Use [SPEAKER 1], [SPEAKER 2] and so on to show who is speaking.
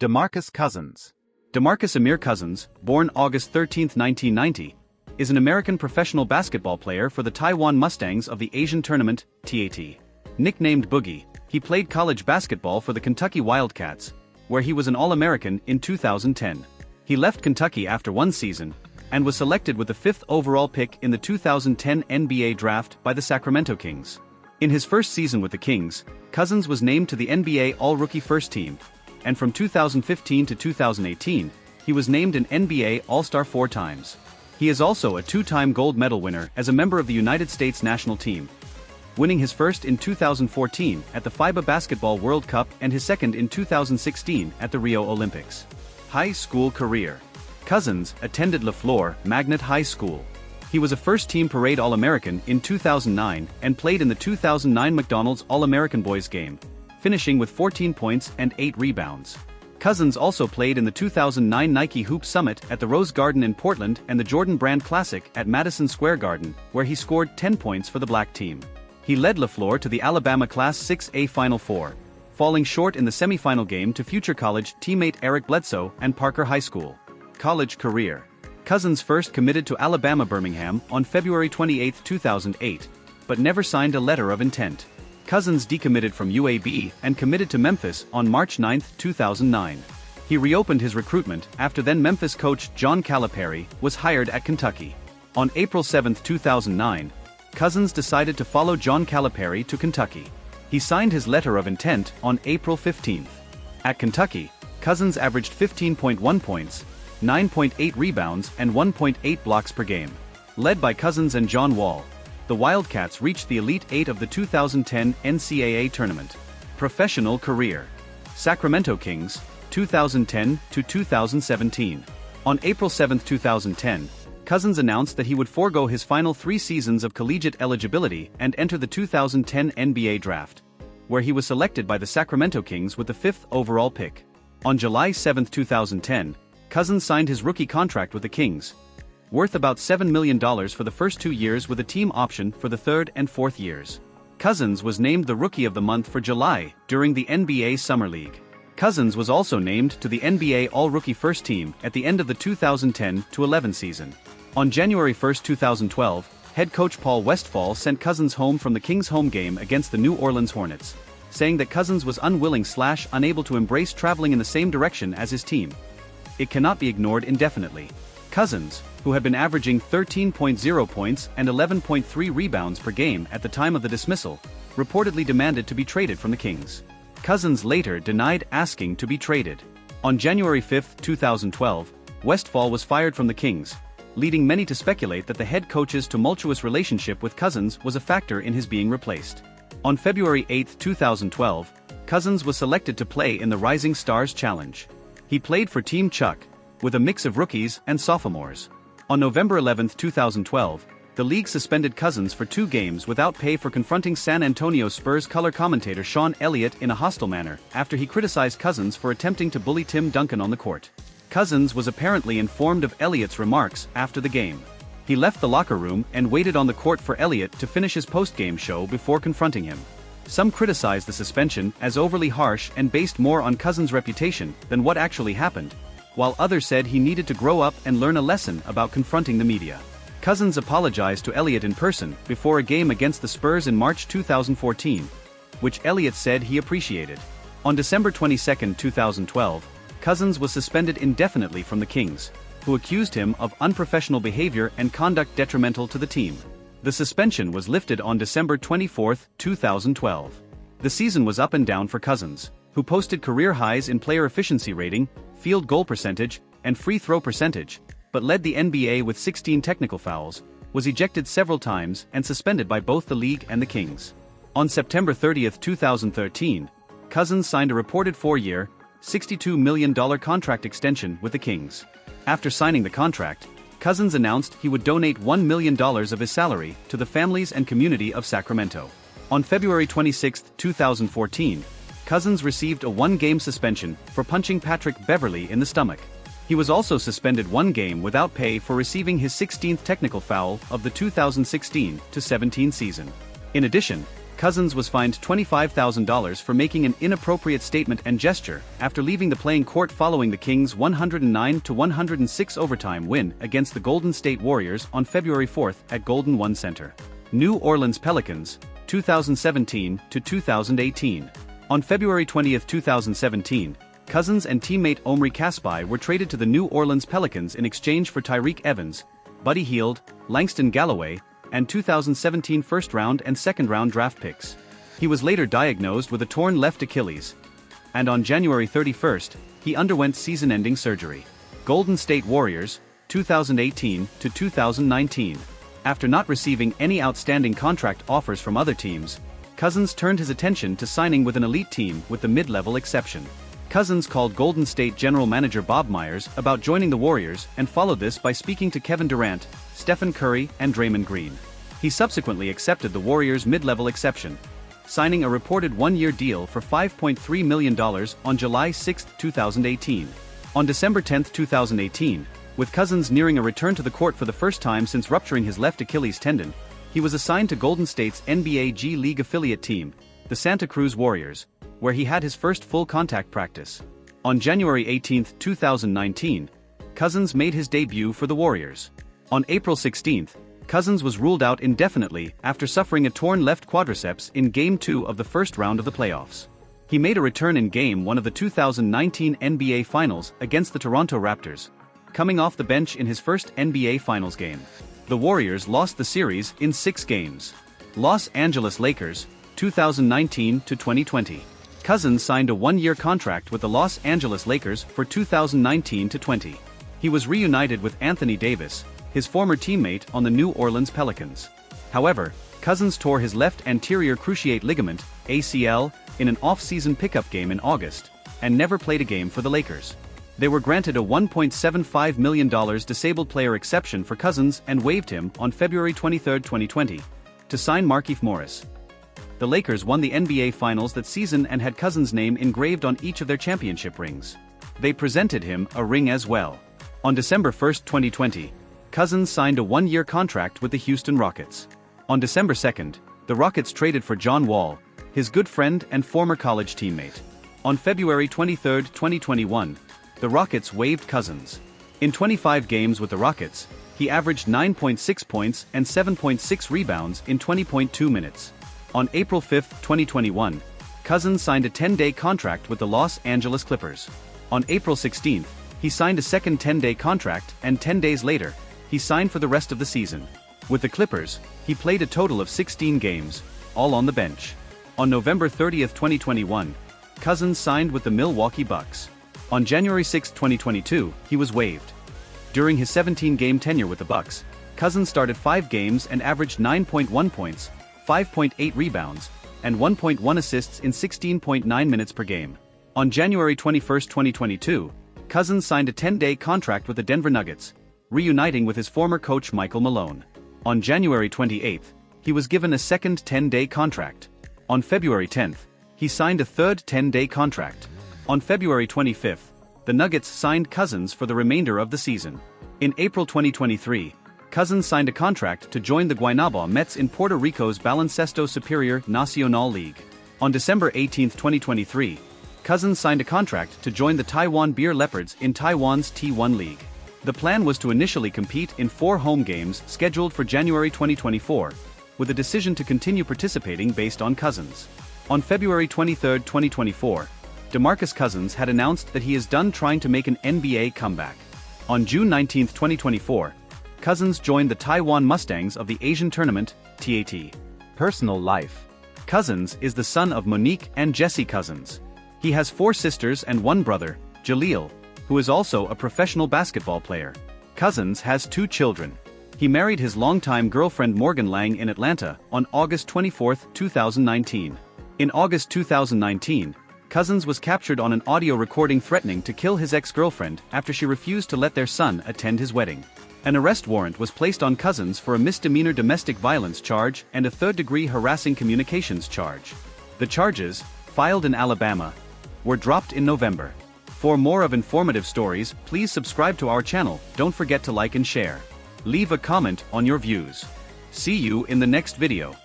[SPEAKER 1] DeMarcus Cousins. DeMarcus Amir Cousins, born August 13, 1990, is an American professional basketball player for the Taiwan Mustangs of the Asian Tournament, TAT. Nicknamed Boogie, he played college basketball for the Kentucky Wildcats, where he was an All-American in 2010. He left Kentucky after one season, and was selected with the 5th overall pick in the 2010 NBA draft by the Sacramento Kings. In his first season with the Kings, Cousins was named to the NBA All-Rookie First Team, and from 2015 to 2018, he was named an NBA All-Star 4 times. He is also a 2-time gold medal winner as a member of the United States national team, winning his first in 2014 at the FIBA Basketball World Cup and his second in 2016 at the Rio Olympics. High school career. Cousins attended LeFlore Magnet High School. He was a first-team Parade All-American in 2009 and played in the 2009 McDonald's All-American Boys game, finishing with 14 points and 8 rebounds. Cousins also played in the 2009 Nike Hoop Summit at the Rose Garden in Portland and the Jordan Brand Classic at Madison Square Garden, where he scored 10 points for the black team. He led LeFlore to the Alabama Class 6A Final Four, falling short in the semifinal game to future college teammate Eric Bledsoe and Parker High School. College career. Cousins first committed to Alabama Birmingham on February 28, 2008, but never signed a letter of intent. Cousins decommitted from UAB and committed to Memphis on March 9, 2009. He reopened his recruitment after then Memphis coach John Calipari was hired at Kentucky. On April 7, 2009, Cousins decided to follow John Calipari to Kentucky. He signed his letter of intent on April 15. At Kentucky, Cousins averaged 15.1 points, 9.8 rebounds and 1.8 blocks per game. Led by Cousins and John Wall, the Wildcats reached the Elite Eight of the 2010 NCAA tournament. Professional career. Sacramento Kings, 2010 to 2017. On April 7, 2010, Cousins announced that he would forego his final 3 seasons of collegiate eligibility and enter the 2010 NBA draft, where he was selected by the Sacramento Kings with the 5th overall pick. On July 7, 2010, Cousins signed his rookie contract with the Kings, worth about $7 million for the first 2 years with a team option for the 3rd and 4th years. Cousins was named the Rookie of the Month for July during the NBA Summer League. Cousins was also named to the NBA All-Rookie First Team at the end of the 2010-11 season. On January 1, 2012, head coach Paul Westphal sent Cousins home from the Kings' home game against the New Orleans Hornets, saying that Cousins was unwilling/unable to embrace traveling in the same direction as his team. It cannot be ignored indefinitely. Cousins, who had been averaging 13.0 points and 11.3 rebounds per game at the time of the dismissal, reportedly demanded to be traded from the Kings. Cousins later denied asking to be traded. On January 5, 2012, Westphal was fired from the Kings, leading many to speculate that the head coach's tumultuous relationship with Cousins was a factor in his being replaced. On February 8, 2012, Cousins was selected to play in the Rising Stars Challenge. He played for Team Chuck, with a mix of rookies and sophomores. On November 11, 2012, the league suspended Cousins for 2 games without pay for confronting San Antonio Spurs color commentator Sean Elliott in a hostile manner after he criticized Cousins for attempting to bully Tim Duncan on the court. Cousins was apparently informed of Elliott's remarks after the game. He left the locker room and waited on the court for Elliott to finish his post-game show before confronting him. Some criticized the suspension as overly harsh and based more on Cousins' reputation than what actually happened, while others said he needed to grow up and learn a lesson about confronting the media. Cousins apologized to Elliott in person before a game against the Spurs in March 2014, which Elliott said he appreciated. On December 22, 2012, Cousins was suspended indefinitely from the Kings, who accused him of unprofessional behavior and conduct detrimental to the team. The suspension was lifted on December 24, 2012. The season was up and down for Cousins, who posted career highs in player efficiency rating, field goal percentage, and free throw percentage, but led the NBA with 16 technical fouls, was ejected several times and suspended by both the league and the Kings. On September 30, 2013, Cousins signed a reported 4-year, $62 million contract extension with the Kings. After signing the contract, Cousins announced he would donate $1 million of his salary to the families and community of Sacramento. On February 26, 2014, Cousins received a 1-game suspension for punching Patrick Beverley in the stomach. He was also suspended 1 game without pay for receiving his 16th technical foul of the 2016-17 season. In addition, Cousins was fined $25,000 for making an inappropriate statement and gesture after leaving the playing court following the Kings' 109-106 overtime win against the Golden State Warriors on February 4 at Golden One Center. New Orleans Pelicans, 2017-2018. On February 20, 2017, Cousins and teammate Omri Caspi were traded to the New Orleans Pelicans in exchange for Tyreke Evans, Buddy Hield, Langston Galloway, and 2017 first-round and second-round draft picks. He was later diagnosed with a torn left Achilles, and on January 31, he underwent season-ending surgery. Golden State Warriors, 2018-2019. After not receiving any outstanding contract offers from other teams, Cousins turned his attention to signing with an elite team with the mid-level exception. Cousins called Golden State general manager Bob Myers about joining the Warriors and followed this by speaking to Kevin Durant, Stephen Curry, and Draymond Green. He subsequently accepted the Warriors' mid-level exception, signing a reported one-year deal for $5.3 million on July 6, 2018. On December 10, 2018, with Cousins nearing a return to the court for the first time since rupturing his left Achilles tendon, he was assigned to Golden State's NBA G League affiliate team, the Santa Cruz Warriors, where he had his first full contact practice. On January 18, 2019, Cousins made his debut for the Warriors. On April 16, Cousins was ruled out indefinitely after suffering a torn left quadriceps in Game 2 of the first round of the playoffs. He made a return in Game 1 of the 2019 NBA Finals against the Toronto Raptors, coming off the bench in his first NBA Finals game. The Warriors lost the series in 6 games. Los Angeles Lakers, 2019-2020. Cousins signed a one-year contract with the Los Angeles Lakers for 2019-20. He was reunited with Anthony Davis, his former teammate on the New Orleans Pelicans. However, Cousins tore his left anterior cruciate ligament, ACL, in an off-season pickup game in August, and never played a game for the Lakers. They were granted a $1.75 million disabled player exception for Cousins and waived him on February 23, 2020, to sign Markieff Morris. The Lakers won the NBA Finals that season and had Cousins' name engraved on each of their championship rings. They presented him a ring as well. On December 1, 2020, Cousins signed a one-year contract with the Houston Rockets. On December 2, the Rockets traded for John Wall, his good friend and former college teammate. On February 23, 2021, the Rockets waived Cousins. In 25 games with the Rockets, he averaged 9.6 points and 7.6 rebounds in 20.2 minutes. On April 5, 2021, Cousins signed a 10-day contract with the Los Angeles Clippers. On April 16, he signed a second 10-day contract, and 10 days later, he signed for the rest of the season. With the Clippers, he played a total of 16 games, all on the bench. On November 30, 2021, Cousins signed with the Milwaukee Bucks. On January 6, 2022, he was waived. During his 17-game tenure with the Bucks, Cousins started 5 games and averaged 9.1 points, 5.8 rebounds, and 1.1 assists in 16.9 minutes per game. On January 21, 2022, Cousins signed a 10-day contract with the Denver Nuggets, reuniting with his former coach Michael Malone. On January 28, he was given a second 10-day contract. On February 10, he signed a third 10-day contract. On February 25, the Nuggets signed Cousins for the remainder of the season. In April 2023, Cousins signed a contract to join the Guaynabo Mets in Puerto Rico's Baloncesto Superior Nacional League. On December 18, 2023, Cousins signed a contract to join the Taiwan Beer Leopards in Taiwan's T1 League. The plan was to initially compete in 4 home games scheduled for January 2024, with a decision to continue participating based on Cousins. On February 23, 2024, DeMarcus Cousins had announced that he is done trying to make an NBA comeback. On June 19, 2024, Cousins joined the Taiwan Mustangs of the Asian Tournament, TAT. Personal life. Cousins is the son of Monique and Jesse Cousins. He has 4 sisters and 1 brother, Jaleel, who is also a professional basketball player. Cousins has 2 children. He married his longtime girlfriend Morgan Lang in Atlanta on August 24, 2019. In August 2019, Cousins was captured on an audio recording threatening to kill his ex-girlfriend after she refused to let their son attend his wedding. An arrest warrant was placed on Cousins for a misdemeanor domestic violence charge and a third-degree harassing communications charge. The charges, filed in Alabama, were dropped in November. For more of informative stories, please subscribe to our channel. Don't forget to like and share. Leave a comment on your views. See you in the next video.